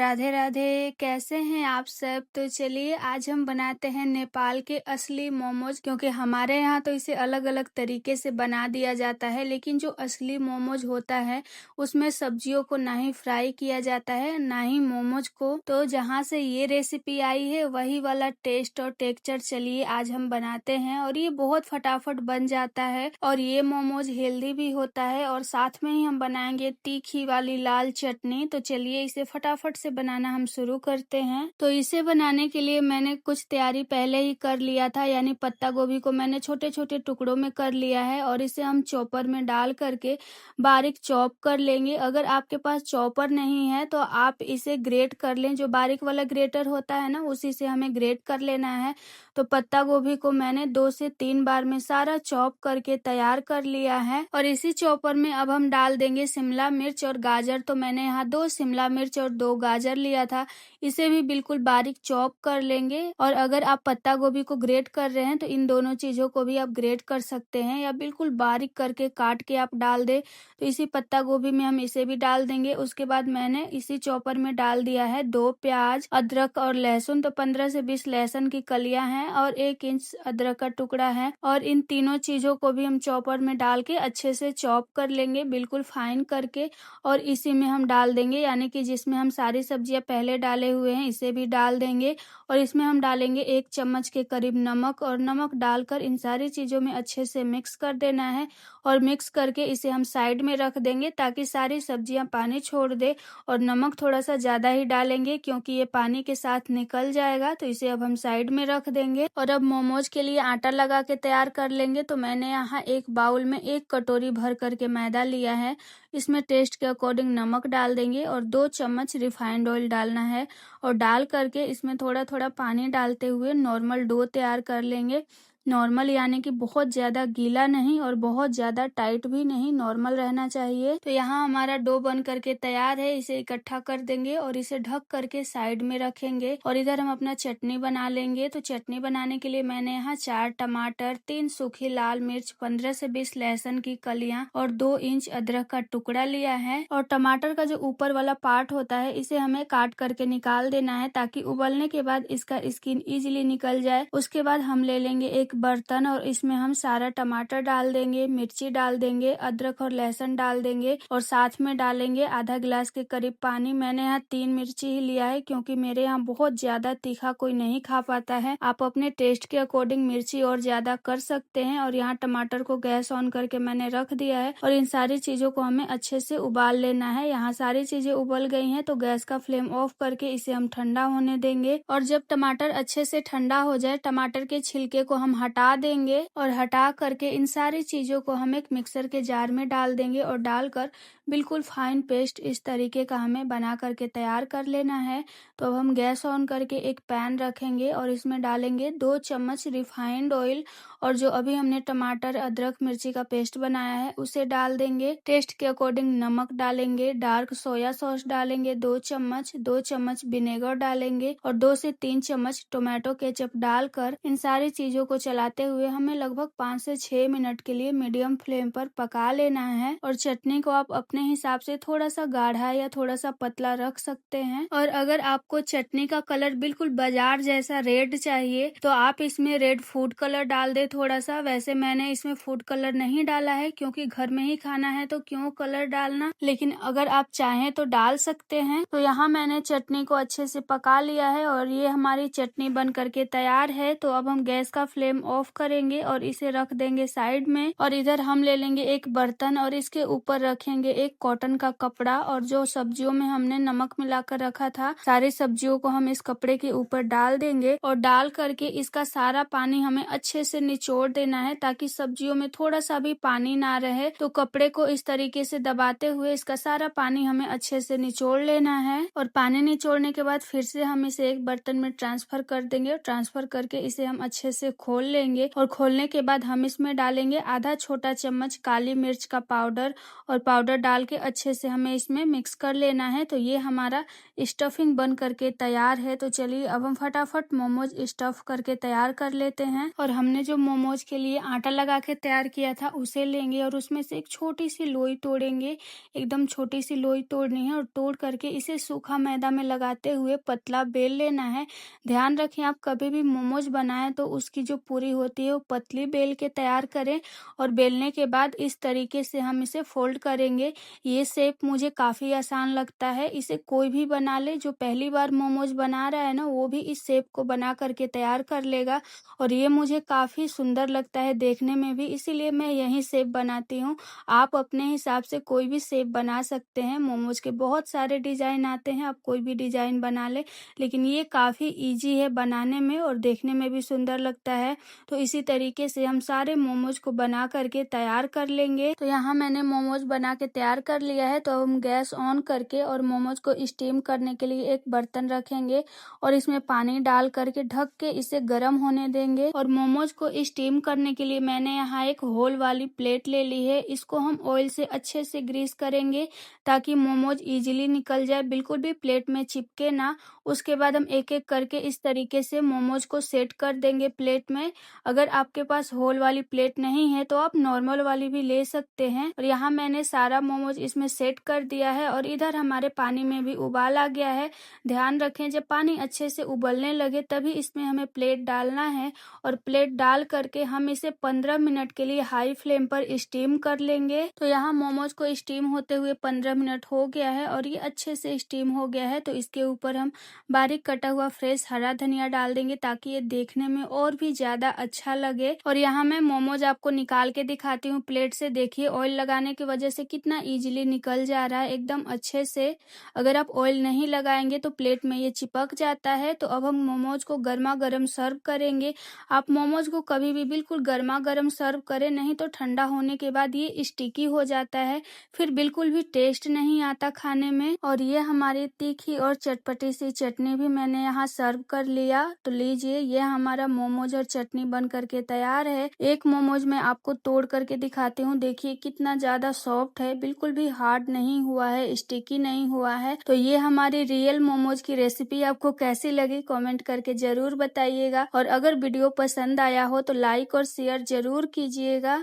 राधे राधे। कैसे हैं आप सब? तो चलिए आज हम बनाते हैं नेपाल के असली मोमोज, क्योंकि हमारे यहाँ तो इसे अलग अलग तरीके से बना दिया जाता है, लेकिन जो असली मोमोज होता है उसमें सब्जियों को ना ही फ्राई किया जाता है ना ही मोमोज को। तो जहाँ से ये रेसिपी आई है वही वाला टेस्ट और टेक्सचर चलिए आज हम बनाते हैं, और ये बहुत फटाफट बन जाता है और ये मोमोज हेल्दी भी होता है। और साथ में ही हम बनाएंगे तीखी वाली लाल चटनी। तो चलिए इसे फटाफट से बनाना हम शुरू करते हैं। तो इसे बनाने के लिए मैंने कुछ तैयारी पहले ही कर लिया था, यानी पत्ता गोभी को मैंने छोटे छोटे टुकड़ों में कर लिया है और इसे हम चॉपर में डाल करके बारीक चॉप कर लेंगे। अगर आपके पास चॉपर नहीं है तो आप इसे ग्रेट कर लें, जो बारीक वाला ग्रेटर होता है ना उसी से हमें ग्रेट कर लेना है। तो पत्ता गोभी को मैंने 2 से 3 बार में सारा चॉप करके तैयार कर लिया है। और इसी चॉपर में अब हम डाल देंगे शिमला मिर्च और गाजर। तो मैंने यहाँ 2 शिमला मिर्च और 2 गाजर लिया था, इसे भी बिल्कुल बारीक चॉप कर लेंगे। और अगर आप पत्ता गोभी को ग्रेट कर रहे हैं तो इन दोनों चीजों को भी आप ग्रेट कर सकते हैं, या बिल्कुल बारीक करके काट के आप डाल दे। तो इसी पत्ता गोभी में हम इसे भी डाल देंगे। उसके बाद मैंने इसी चॉपर में डाल दिया है 2 प्याज, अदरक और लहसुन। तो 15 से 20 लहसुन की कलियां हैं और 1 इंच अदरक का टुकड़ा है। और इन तीनों चीजों को भी हम चॉपर में डाल के अच्छे से चॉप कर लेंगे, बिल्कुल फाइन करके। और इसी में हम डाल देंगे, यानी कि जिसमें हम सारी सब्जियां पहले डाले हुए हैं इसे भी डाल देंगे। और इसमें हम डालेंगे 1 चम्मच के करीब नमक, और नमक डालकर इन सारी चीजों में अच्छे से मिक्स कर देना है। और मिक्स करके इसे हम साइड में रख देंगे ताकि सारी सब्जियां पानी छोड़ दे। और नमक थोड़ा सा ज्यादा ही डालेंगे क्योंकि ये पानी के साथ निकल जाएगा। तो इसे अब हम साइड में रख देंगे। और अब मोमोज के लिए आटा लगा के तैयार कर लेंगे। तो मैंने यहाँ एक बाउल में 1 कटोरी भर करके मैदा लिया है। इसमें टेस्ट के अकॉर्डिंग नमक डाल देंगे और 2 चम्मच रिफाइंड ऑयल डालना है। और डाल करके इसमें थोड़ा थोड़ा पानी डालते हुए नॉर्मल डो तैयार कर लेंगे। नॉर्मल यानी कि बहुत ज्यादा गीला नहीं और बहुत ज्यादा टाइट भी नहीं, नॉर्मल रहना चाहिए। तो यहाँ हमारा डो बन करके तैयार है। इसे इकट्ठा कर देंगे और इसे ढक करके साइड में रखेंगे। और इधर हम अपना चटनी बना लेंगे। तो चटनी बनाने के लिए मैंने यहाँ 4 टमाटर, 3 सूखी लाल मिर्च, 15 से 20 लहसुन की कलियां और 2 इंच अदरक का टुकड़ा लिया है। और टमाटर का जो ऊपर वाला पार्ट होता है इसे हमें काट करके निकाल देना है, ताकि उबलने के बाद इसका स्किन इजीली निकल जाए। उसके बाद हम ले लेंगे एक बर्तन और इसमें हम सारा टमाटर डाल देंगे, मिर्ची डाल देंगे, अदरक और लहसुन डाल देंगे और साथ में डालेंगे आधा गिलास के करीब पानी। मैंने यहाँ 3 मिर्ची ही लिया है क्योंकि मेरे यहाँ बहुत ज्यादा तीखा कोई नहीं खा पाता है। आप अपने टेस्ट के अकॉर्डिंग मिर्ची और ज्यादा कर सकते हैं। और यहाँ टमाटर को गैस ऑन करके मैंने रख दिया है और इन सारी चीजों को हमें अच्छे से उबाल लेना है। यहाँ सारी चीजें उबल गई हैं तो गैस का फ्लेम ऑफ करके इसे हम ठंडा होने देंगे। और जब टमाटर अच्छे से ठंडा हो जाए, टमाटर के छिलके को हम हटा देंगे और हटा करके इन सारी चीजों को हम एक मिक्सर के जार में डाल देंगे। और डालकर बिल्कुल फाइन पेस्ट इस तरीके का हमें बना करके तैयार कर लेना है। तो अब हम गैस ऑन करके एक पैन रखेंगे और इसमें डालेंगे 2 चम्मच रिफाइंड ऑयल। और जो अभी हमने टमाटर, अदरक, मिर्ची का पेस्ट बनाया है उसे डाल देंगे। टेस्ट के अकॉर्डिंग नमक डालेंगे, डार्क सोया सॉस डालेंगे 2 चम्मच, 2 चम्मच विनेगर डालेंगे और 2 से 3 चम्मच टोमेटो केचप डालकर इन सारी चीजों को चलाते हुए हमें लगभग 5 से 6 मिनट के लिए मीडियम फ्लेम पर पका लेना है। और चटनी को आप अपने हिसाब से थोड़ा सा गाढ़ा या थोड़ा सा पतला रख सकते हैं। और अगर आपको चटनी का कलर बिल्कुल बाजार जैसा रेड चाहिए तो आप इसमें रेड फूड कलर डाल दे थोड़ा सा। वैसे मैंने इसमें फूड कलर नहीं डाला है क्योंकि घर में ही खाना है तो क्यों कलर डालना, लेकिन अगर आप चाहें तो डाल सकते हैं। तो यहाँ मैंने चटनी को अच्छे से पका लिया है और ये हमारी चटनी बन करके तैयार है। तो अब हम गैस का फ्लेम ऑफ करेंगे और इसे रख देंगे साइड में। और इधर हम ले लेंगे एक बर्तन और इसके ऊपर रखेंगे एक कॉटन का कपड़ा। और जो सब्जियों में हमने नमक मिलाकर रखा था, सारी सब्जियों को हम इस कपड़े के ऊपर डाल देंगे। और डाल करके इसका सारा पानी हमें अच्छे से निचोड़ देना है, ताकि सब्जियों में थोड़ा सा भी पानी ना रहे। तो कपड़े को इस तरीके से दबाते हुए इसका सारा पानी हमें अच्छे से निचोड़ लेना है। और पानी निचोड़ने के बाद फिर से हम इसे एक बर्तन में ट्रांसफर कर देंगे। ट्रांसफर करके इसे हम अच्छे से खोल लेंगे। और खोलने के बाद हम इसमें डालेंगे आधा छोटा चम्मच काली मिर्च का पाउडर। और पाउडर डाल के अच्छे से हमें इसमें मिक्स कर लेना है। तो ये हमारा स्टफिंग बन करके तैयार है। तो चलिए अब हम फटाफट मोमोज स्टफ करके तैयार कर लेते हैं। और हमने जो मोमोज के लिए आटा लगा के तैयार किया था उसे लेंगे और उसमें से एक छोटी सी लोई तोड़ेंगे। एकदम छोटी सी लोई तोड़नी है और तोड़ करके इसे सूखा मैदा में लगाते हुए पतला बेल लेना है। ध्यान रखें, आप कभी भी मोमोज बनाएं तो उसकी जो पूरी होती है वो पतली बेल के तैयार करें। और बेलने के बाद इस तरीके से हम इसे फोल्ड करेंगे। ये शेप मुझे काफ़ी आसान लगता है, इसे कोई भी बना ले। जो पहली बार मोमोज बना रहा है ना, वो भी इस शेप को बना करके तैयार कर लेगा। और ये मुझे काफ़ी सुंदर लगता है देखने में भी, इसीलिए मैं यही शेप बनाती हूँ। आप अपने हिसाब से कोई भी शेप बना सकते हैं। मोमोज के बहुत सारे डिज़ाइन आते हैं, आप कोई भी डिज़ाइन बना ले, लेकिन ये काफ़ी ईजी है बनाने में और देखने में भी सुंदर लगता है। तो इसी तरीके से हम सारे मोमोज को बना करके तैयार कर लेंगे। तो यहाँ मैंने मोमोज बना के तैयार कर लिया है। तो हम गैस ऑन करके और मोमोज को स्टीम करने के लिए एक बर्तन रखेंगे और इसमें पानी डाल करके ढक के इसे गर्म होने देंगे। और मोमोज को स्टीम करने के लिए मैंने यहाँ एक होल वाली प्लेट ले ली है। इसको हम ऑयल से अच्छे से ग्रीस करेंगे ताकि मोमोज इजीली निकल जाए, बिल्कुल भी प्लेट में चिपके ना। उसके बाद हम एक एक करके इस तरीके से मोमोज को सेट कर देंगे प्लेट में। अगर आपके पास होल वाली प्लेट नहीं है तो आप नॉर्मल वाली भी ले सकते हैं। और यहाँ मैंने सारा मोमोज इसमें सेट कर दिया है और इधर हमारे पानी में भी उबाल आ गया है। ध्यान रखें, जब पानी अच्छे से उबलने लगे तभी इसमें हमें प्लेट डालना है। और प्लेट डाल करके हम इसे 15 मिनट के लिए हाई फ्लेम पर स्टीम कर लेंगे। तो यहाँ मोमोज को स्टीम होते हुए 15 मिनट हो गया है और ये अच्छे से स्टीम हो गया है। तो इसके ऊपर हम बारीक कटा हुआ फ्रेश हरा धनिया डाल देंगे ताकि ये देखने में और भी ज्यादा अच्छा लगे। और यहाँ मैं मोमोज आपको निकाल के दिखाती हूँ प्लेट से। देखिए ऑयल लगाने की वजह से कितना इजीली निकल जा रहा है एकदम अच्छे से। अगर आप ऑयल नहीं लगाएंगे तो प्लेट में ये चिपक जाता है। तो अब हम मोमोज को गर्मा गर्म सर्व करेंगे। आप मोमोज को कभी भी बिल्कुल गर्मा गर्म सर्व करें, नहीं तो ठंडा होने के बाद ये स्टिकी हो जाता है, फिर बिल्कुल भी टेस्ट नहीं आता खाने में। और ये हमारी तीखी और चटपटी सी चटनी भी मैंने यहाँ सर्व कर लिया। तो लीजिए, ये हमारा मोमोज और चटनी बन करके तैयार है। एक मोमोज मैं आपको तोड़ करके दिखाती हूँ। देखिए कितना ज्यादा सॉफ्ट है, बिल्कुल भी हार्ड नहीं हुआ है, स्टिकी नहीं हुआ है। तो ये हमारी रियल मोमोज की रेसिपी आपको कैसी लगी कमेंट करके जरूर बताइएगा। और अगर वीडियो पसंद आया हो तो लाइक और शेयर जरूर कीजिएगा।